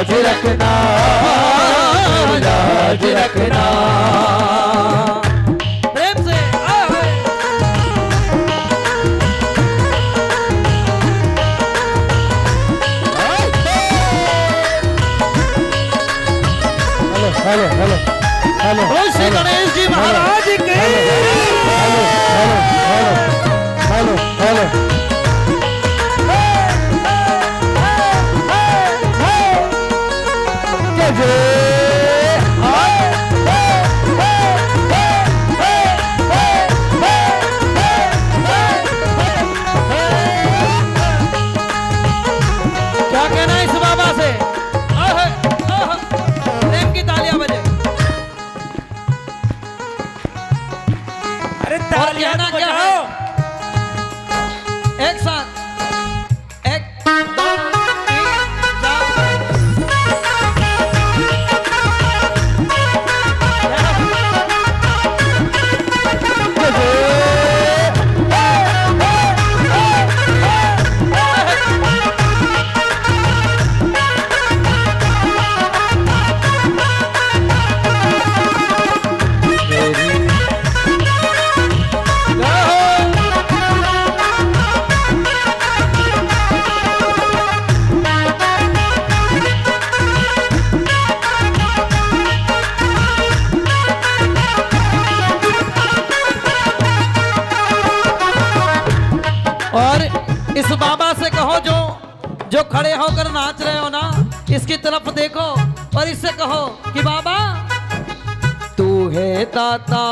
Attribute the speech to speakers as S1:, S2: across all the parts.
S1: लाज रखना, लाज रखना।
S2: प्रेम से
S1: हेलो हेलो हेलो
S2: बोलो श्री गणेश जी महाराज के।
S1: Hello hello hello hello.
S2: क्या कहना है इस बाबा से? प्रेम की तालियां बजे।
S3: अरे तालियां
S2: कहना क्या है? एक साथ 1 2 3 और इस बाबा से कहो जो खड़े होकर नाच रहे हो ना, इसकी तरफ देखो और इससे कहो कि बाबा तू है दाता,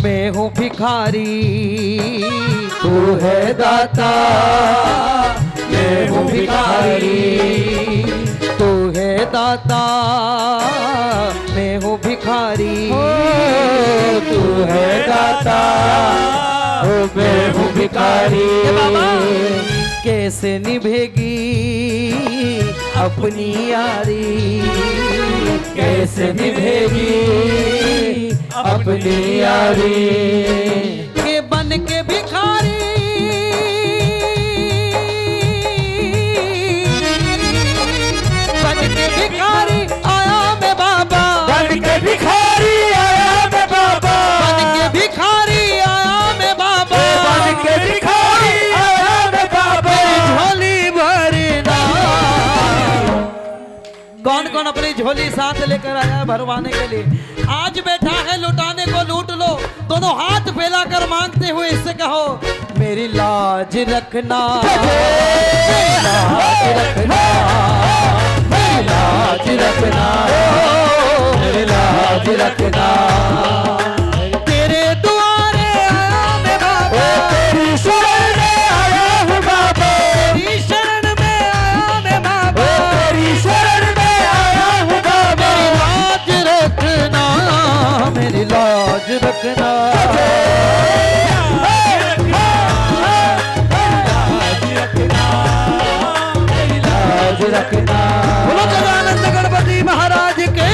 S2: मैं हूँ भिखारी।
S1: तू है दाता, मैं हूँ भिखारी।
S2: तू है दाता, मैं हूँ भिखारी।
S1: तू है दाता, मैं हूँ भिखारी।
S2: बाबा कैसे निभेगी अपनी यारी,
S1: कैसे निभेगी अपनी यारी।
S2: के बन के भिखारी, बन के भिखारी आया मैं बाबा,
S1: बन के भिखारी आया मैं बाबा,
S2: बन के भिखारी आया मैं बाबा,
S1: बन के भिखारी आया मैं बाबा।
S2: झोली भरना। कौन कौन अपनी झोली साथ लेकर आया है भरवाने के लिए? आज बैठा है लुटाने को, लूट लो। दोनों हाथ फैलाकर मांगते हुए इससे कहो मेरी लाज रखना,
S1: मेरी लाज रखना, मेरी लाज रखना, मेरी लाज रखना।
S2: तेरे दुआरे आया मैं बाबा,
S1: तेरी शरण में आया हूँ बाबा,
S2: तेरी शरण में आया मैं बाबा,
S1: तेरी शरण में आया हूँ बाबा।
S2: मेरी लाज रखना,
S1: मेरी लाज रखना।
S2: बोलो गजानंद गणपति महाराज के।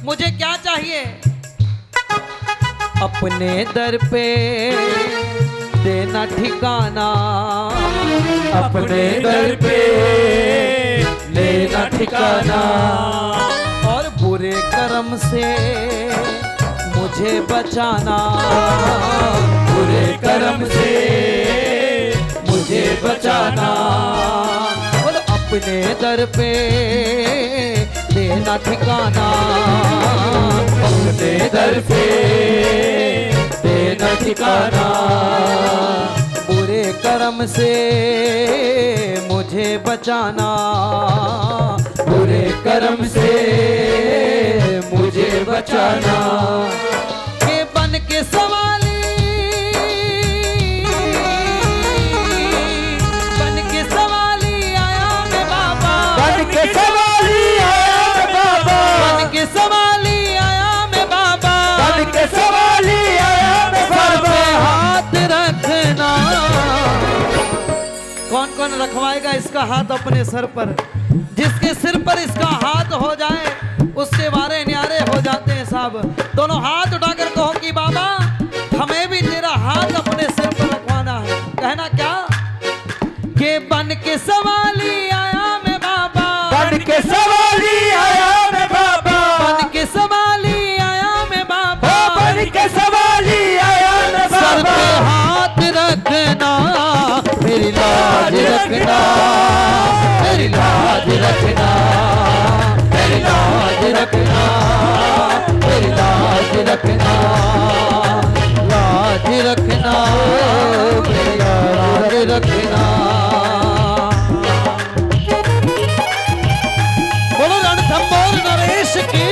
S2: मुझे क्या चाहिए? अपने दर पे देना ठिकाना,
S1: अपने दर पे लेना ठिकाना,
S2: और बुरे कर्म से मुझे बचाना,
S1: बुरे कर्म से मुझे बचाना।
S2: और अपने दर पे देना ठिकाना,
S1: अपने दर पे देना ठिकाना,
S2: बुरे कर्म से मुझे बचाना,
S1: बुरे कर्म से मुझे बचाना,
S2: के बन के सवाली, बन के सवाली आया मैं बाबा,
S1: बन के सवाली आया मैं बाबा,
S2: बन के सवाली आया मैं बाबा,
S1: बन के सवाली आया मैं
S2: सर
S1: बाबा।
S2: पे हाथ रखना। कौन कौन रखवाएगा इसका हाथ अपने सर पर? जिसके सिर पर इसका हाथ हो जाए उसके बारे न्यारे हो जाते हैं साहब। दोनों हाथ उठाकर कहो कि बाबा हमें भी तेरा हाथ अपने सिर पर रखवाना है। कहना क्या? के बन के सवाली आया मैं बाबा,
S1: बन के सवाली आया मैं बाबा,
S2: बन के सवाली आया मैं बाबा,
S1: बन के सवाली आया मैं
S2: सर
S1: बाबा।
S2: पे हाथ रखना, मेरी लाज रखना, मेरी लाज रखना, मेरी लाज रखना, मेरी लाज रखना, लाज रखना, मेरी लाज रखना। बोलो रणथंभौर नरेश की।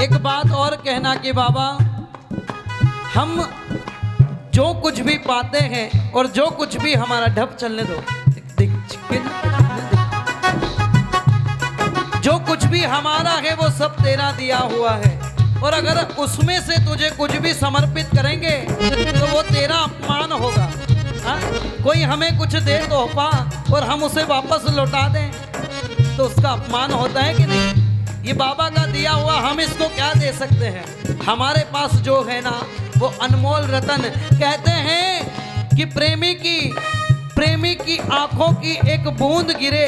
S2: एक बात और कहना कि बाबा हम जो कुछ भी पाते हैं और जो कुछ भी हमारा ढप चलने दो, जो कुछ भी हमारा है वो सब तेरा दिया हुआ है, और अगर उसमें से तुझे कुछ भी समर्पित करेंगे तो वो तेरा अपमान होगा। हाँ? कोई हमें कुछ दे तोहफा और हम उसे वापस लौटा दें तो उसका अपमान होता है कि नहीं? ये बाबा का दिया हुआ, हम इसको क्या दे सकते हैं? हमारे पास जो है ना वो अनमोल रतन। कहते हैं कि प्रेमी की आंखों की एक बूंद गिरे,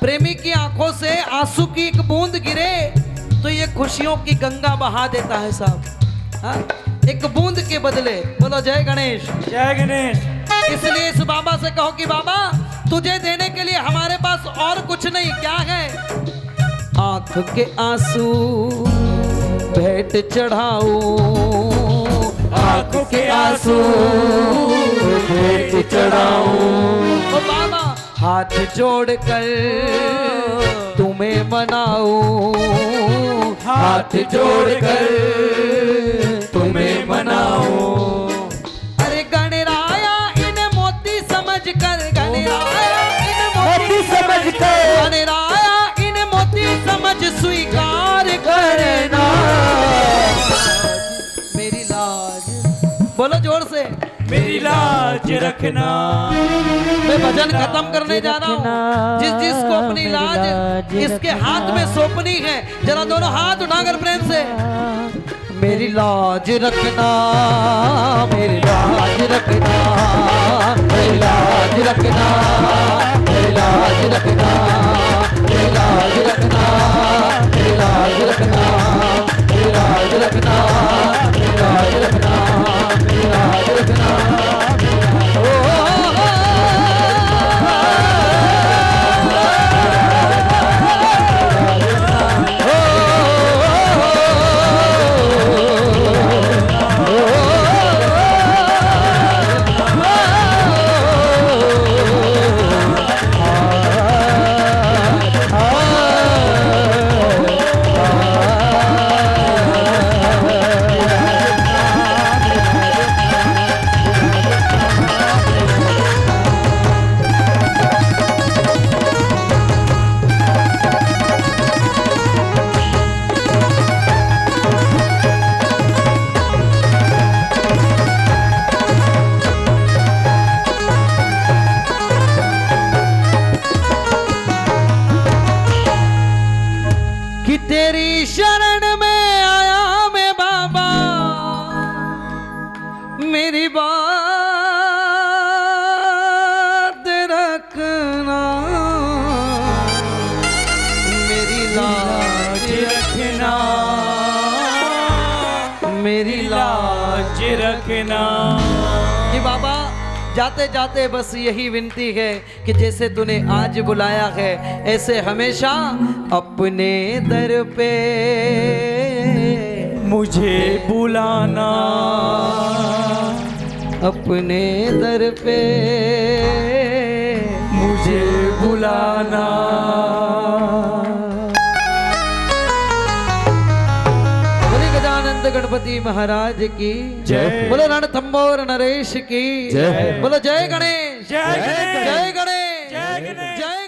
S2: प्रेमी की आंखों से आंसू की एक बूंद गिरे तो ये खुशियों की गंगा बहा देता है साहब। हाँ? एक बूंद के बदले। बोलो जय गणेश।
S1: जय गणेश।
S2: इसलिए इस बाबा से कहो कि बाबा तुझे देने के लिए हमारे पास और कुछ नहीं, क्या है? आंख के आंसू भेंट चढ़ाऊं,
S1: आंखों के आंसू भेंट चढ़ाऊं।
S2: ओ बाबा हाथ जोड़कर तुम्हें मनाऊं,
S1: हाथ जोड़कर तुम्हें मनाऊं।
S2: अरे गणराया इन मोती समझ कर, गणराया इन मोती
S1: समझ कर,
S2: गणराया इन मोती समझ स्वीकार करना मेरी लाज। बोलो जोर से।
S1: मेरी लाज रखना।
S2: मैं भजन खत्म करने जा रहा हूँ। जिस जिसको अपनी लाज इसके हाथ में सौंपनी है, जरा दोनों हाथ उठाकर प्रेम से मेरी लाज रखना, मेरी लाज रखना, मेरी लाज रखना, मेरी लाज रखना, मेरी लाज रखना, मेरी लाज रखना, मेरी लाज रखना, मेरी लाज रखना, मेरी लाज रखना। ओ कि तेरी शरण में आया मैं बाबा, मेरी बात रखना, मेरी लाज
S1: रखना,
S2: मेरी लाज
S1: रखना।
S2: कि बाबा जाते जाते बस यही विनती है कि जैसे तूने आज बुलाया है ऐसे हमेशा अपने दर पे
S1: मुझे बुलाना,
S2: अपने दर पे
S1: मुझे बुलाना।
S2: बोले गजानंद गणपति महाराज की
S1: जय।
S2: बोलो रणथंबोर नरेश की
S1: जय।
S2: बोलो जय गणेश,
S1: जय गणेश,
S2: जय गणेश,
S1: जय गणेश।
S2: जय